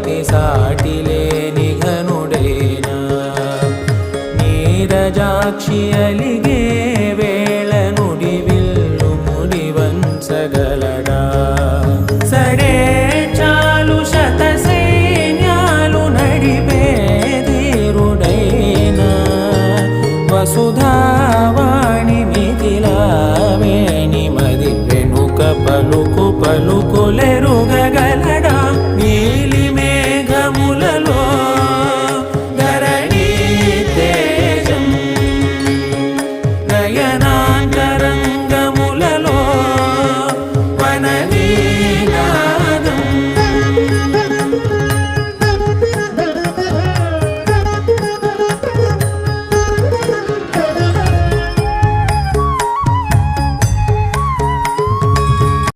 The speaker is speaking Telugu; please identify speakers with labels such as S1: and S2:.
S1: పతి సాటి లేని ఘనుడైనా నీరజాక్షి అలిగే వేళ నుడి విల్లు ముడి వంచగలడా సడే చాలు శత సైన్యాలు నడిపే ధీరుడైనా వసుధావాణి మిథిలావేణి మది వెనుక పలుకు పలుకులెరుగగల